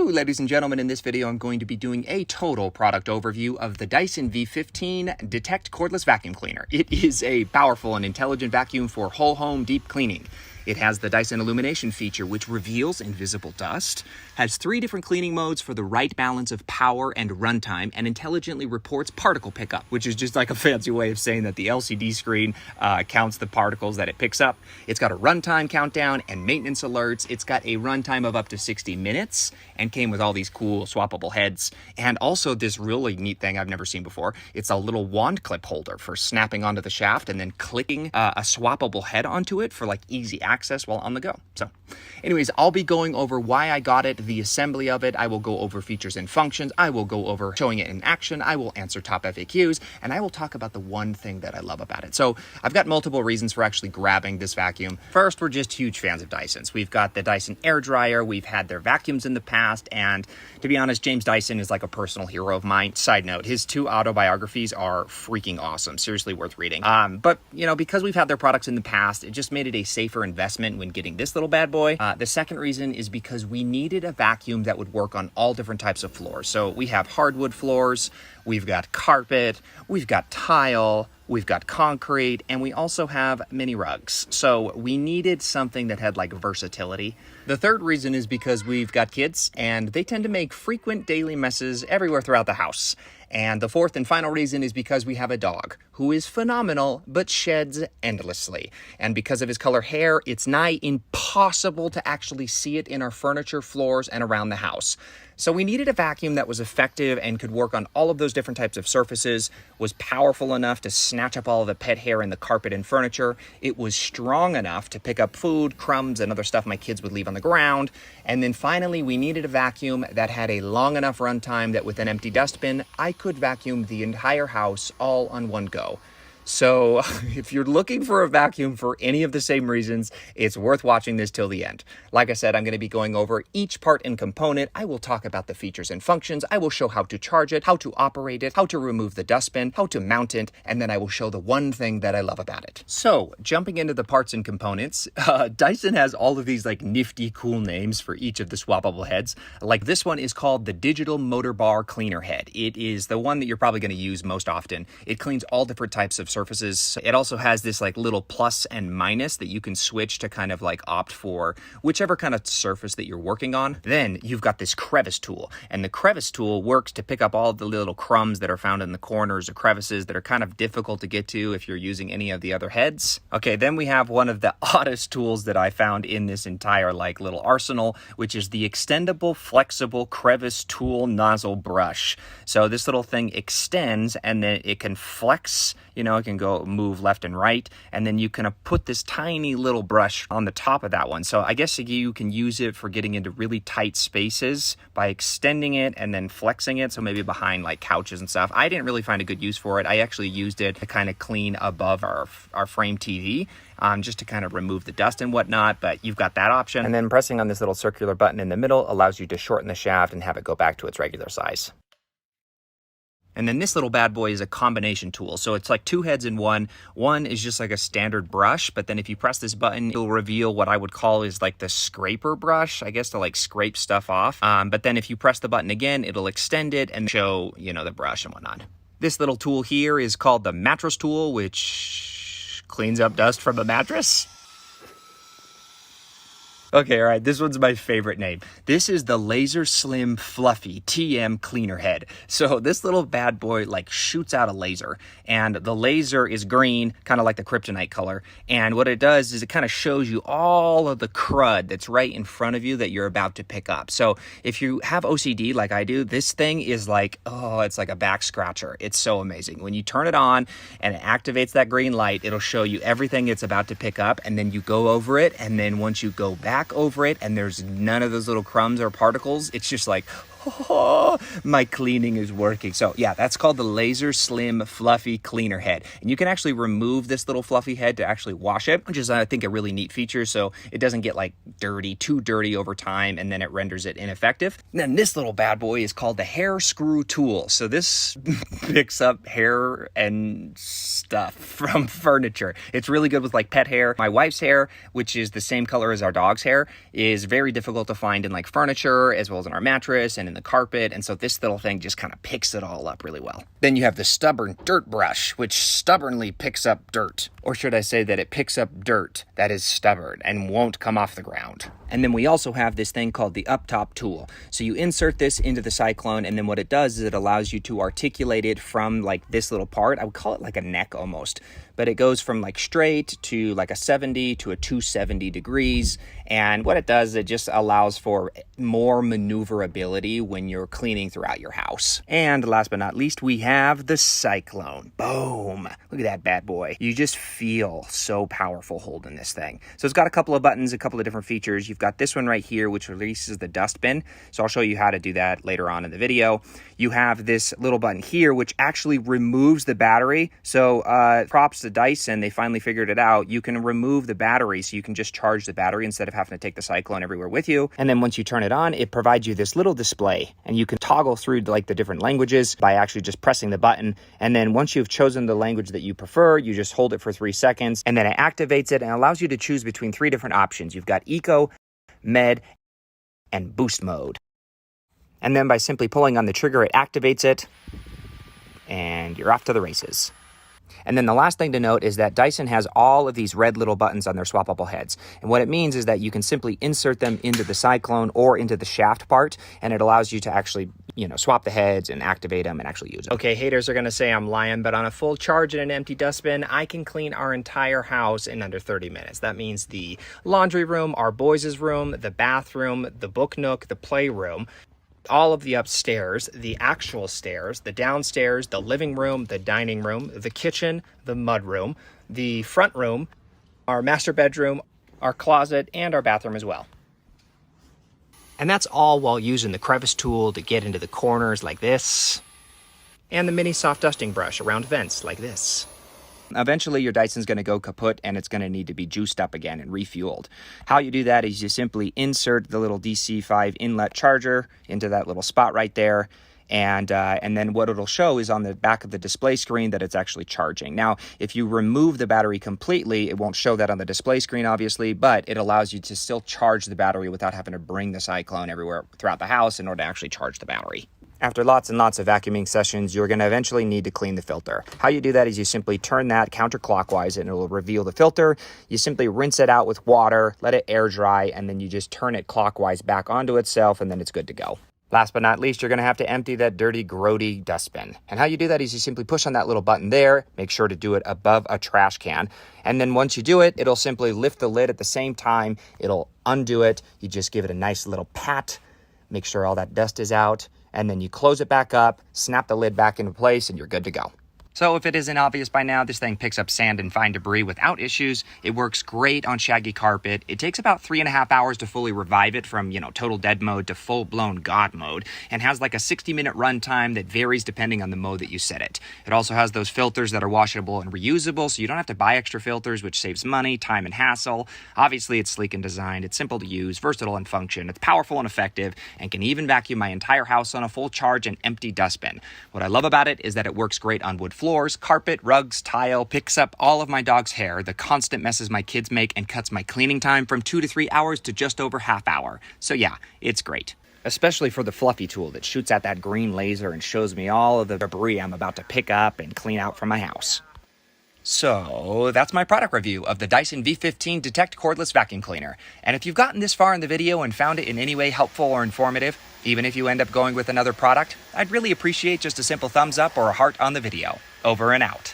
Woo! Ladies and gentlemen, in this video I'm going to be doing a total product overview of the Dyson V15 Detect cordless vacuum cleaner. It is a powerful and intelligent vacuum for whole home deep cleaning. It has the Dyson illumination feature, which reveals invisible dust, has 3 different cleaning modes for the right balance of power and runtime, and intelligently reports particle pickup, which is just like a fancy way of saying that the LCD screen counts the particles that it picks up. It's got a runtime countdown and maintenance alerts. It's got a runtime of up to 60 minutes and came with all these cool swappable heads. And also this really neat thing I've never seen before. It's a little wand clip holder for snapping onto the shaft and then clicking a swappable head onto it for like easy access while on the go. So anyways, I'll be going over why I got it, the assembly of it. I will go over features and functions. I will go over showing it in action. I will answer top FAQs, and I will talk about the one thing that I love about it. So I've got multiple reasons for actually grabbing this vacuum. First, we're just huge fans of Dysons. We've got the Dyson air dryer. We've had their vacuums in the past, and to be honest, James Dyson is like a personal hero of mine. Side note, his 2 autobiographies are freaking awesome. Seriously worth reading. But you know, because we've had their products in the past, it just made it a safer investment when getting this little bad boy. The second reason is because we needed a vacuum that would work on all different types of floors. So we have hardwood floors, we've got carpet, we've got tile, we've got concrete, and we also have mini rugs. So we needed something that had like versatility. The third reason is because we've got kids and they tend to make frequent daily messes everywhere throughout the house. And the fourth and final reason is because we have a dog who is phenomenal but sheds endlessly. And because of his color hair, it's nigh impossible to actually see it in our furniture, floors, and around the house. So we needed a vacuum that was effective and could work on all of those different types of surfaces, was powerful enough to snatch up all of the pet hair in the carpet and furniture. It was strong enough to pick up food, crumbs, and other stuff my kids would leave on the ground. And then finally, we needed a vacuum that had a long enough runtime that with an empty dustbin, I could vacuum the entire house all on one go. So if you're looking for a vacuum for any of the same reasons, it's worth watching this till the end. Like I said, I'm going to be going over each part and component. I will talk about the features and functions. I will show how to charge it, how to operate it, how to remove the dustbin, how to mount it, and then I will show the one thing that I love about it. So jumping into the parts and components, Dyson has all of these like nifty cool names for each of the swappable heads. Like this one is called the Digital Motor Bar Cleaner Head. It is the one that you're probably going to use most often. It cleans all different types of surfaces. It also has this like little plus and minus that you can switch to kind of like opt for whichever kind of surface that you're working on. Then you've got this crevice tool, and the crevice tool works to pick up all the little crumbs that are found in the corners or crevices that are kind of difficult to get to if you're using any of the other heads. Okay, then we have one of the oddest tools that I found in this entire like little arsenal, which is the extendable flexible crevice tool nozzle brush. So this little thing extends and then it can flex, you know, it can go move left and right, and then you can put this tiny little brush on the top of that one. So I guess you can use it for getting into really tight spaces by extending it and then flexing it, so maybe behind like couches and stuff. I didn't really find a good use for it. I actually used it to kind of clean above our frame TV, just to kind of remove the dust and whatnot, but you've got that option. And then pressing on this little circular button in the middle allows you to shorten the shaft and have it go back to its regular size. And then this little bad boy is a combination tool. So it's like 2 heads in one. One is just like a standard brush, but then if you press this button, it'll reveal what I would call is like the scraper brush, I guess, to like scrape stuff off. But then if you press the button again, it'll extend it and show, you know, the brush and whatnot. This little tool here is called the mattress tool, which cleans up dust from a mattress. Okay, all right, this one's my favorite name. This is the Laser Slim Fluffy TM Cleaner Head. So this little bad boy like shoots out a laser, and the laser is green, kind of like the kryptonite color. And what it does is it kind of shows you all of the crud that's right in front of you that you're about to pick up. So if you have OCD like I do, this thing is like, oh, it's like a back scratcher. It's so amazing. When you turn it on and it activates that green light, it'll show you everything it's about to pick up, and then you go over it, and then once you go back over it and there's none of those little crumbs or particles, it's just like, Oh, my cleaning is working. So yeah, that's called the Laser Slim Fluffy Cleaner Head. And you can actually remove this little fluffy head to actually wash it, which is, I think, a really neat feature. So it doesn't get like too dirty over time, and then it renders it ineffective. And then this little bad boy is called the Hair Screw Tool. So this picks up hair and stuff from furniture. It's really good with like pet hair. My wife's hair, which is the same color as our dog's hair, is very difficult to find in like furniture as well as in our mattress and in the carpet, and so this little thing just kind of picks it all up really well. Then you have the stubborn dirt brush, which stubbornly picks up dirt. Or should I say that it picks up dirt that is stubborn and won't come off the ground. And then we also have this thing called the up top tool. So you insert this into the Cyclone, and then what it does is it allows you to articulate it from like this little part. I would call it like a neck almost, but it goes from like straight to like a 70 to a 270 degrees. And what it does, it just allows for more maneuverability when you're cleaning throughout your house. And last but not least, we have the Cyclone. Boom. Look at that bad boy. You just feel so powerful holding this thing. So it's got a couple of buttons, a couple of different features. You've got this one right here, which releases the dustbin. So I'll show you how to do that later on in the video. You have this little button here, which actually removes the battery. So props to Dyson, they finally figured it out. You can remove the battery, so you can just charge the battery instead of having to take the Cyclone everywhere with you. And then once you turn it on, it provides you this little display, and you can toggle through like the different languages by actually just pressing the button. And then once you've chosen the language that you prefer, you just hold it for 3 seconds, and then it activates it and allows you to choose between 3 different options. You've got Eco, Med, and Boost mode. And then by simply pulling on the trigger, it activates it, and you're off to the races. And then the last thing to note is that Dyson has all of these red little buttons on their swappable heads. And what it means is that you can simply insert them into the Cyclone or into the shaft part, and it allows you to actually, swap the heads and activate them and actually use them. Okay, haters are going to say I'm lying, but on a full charge and an empty dustbin, I can clean our entire house in under 30 minutes. That means the laundry room, our boys' room, the bathroom, the book nook, the playroom, all of the upstairs, the actual stairs, the downstairs, the living room, the dining room, the kitchen, the mud room, the front room, our master bedroom, our closet, and our bathroom as well. And that's all while using the crevice tool to get into the corners like this, and the mini soft dusting brush around vents like this. Eventually, your Dyson's going to go kaput, and it's going to need to be juiced up again and refueled. How you do that is you simply insert the little DC5 inlet charger into that little spot right there, and then what it'll show is on the back of the display screen that it's actually charging. Now, if you remove the battery completely, it won't show that on the display screen, obviously, but it allows you to still charge the battery without having to bring the Cyclone everywhere throughout the house in order to actually charge the battery. After lots and lots of vacuuming sessions, you're going to eventually need to clean the filter. How you do that is you simply turn that counterclockwise and it will reveal the filter. You simply rinse it out with water, let it air dry, and then you just turn it clockwise back onto itself, and then it's good to go. Last but not least, you're going to have to empty that dirty, grody dustbin. And how you do that is you simply push on that little button there. Make sure to do it above a trash can. And then once you do it, it'll simply lift the lid at the same time. It'll undo it. You just give it a nice little pat. Make sure all that dust is out. And then you close it back up, snap the lid back into place, and you're good to go. So if it isn't obvious by now, this thing picks up sand and fine debris without issues. It works great on shaggy carpet. It takes about 3.5 hours to fully revive it from, total dead mode to full-blown God mode, and has like a 60-minute runtime that varies depending on the mode that you set it. It also has those filters that are washable and reusable, so you don't have to buy extra filters, which saves money, time, and hassle. Obviously, it's sleek and designed. It's simple to use, versatile in function. It's powerful and effective, and can even vacuum my entire house on a full charge and empty dustbin. What I love about it is that it works great on wood floors, carpet, rugs, tile, picks up all of my dog's hair, the constant messes my kids make, and cuts my cleaning time from 2 to 3 hours to just over half hour. So yeah, it's great. Especially for the fluffy tool that shoots out that green laser and shows me all of the debris I'm about to pick up and clean out from my house. So that's my product review of the Dyson V15 Detect Cordless Vacuum Cleaner. And if you've gotten this far in the video and found it in any way helpful or informative, even if you end up going with another product, I'd really appreciate just a simple thumbs up or a heart on the video. Over and out.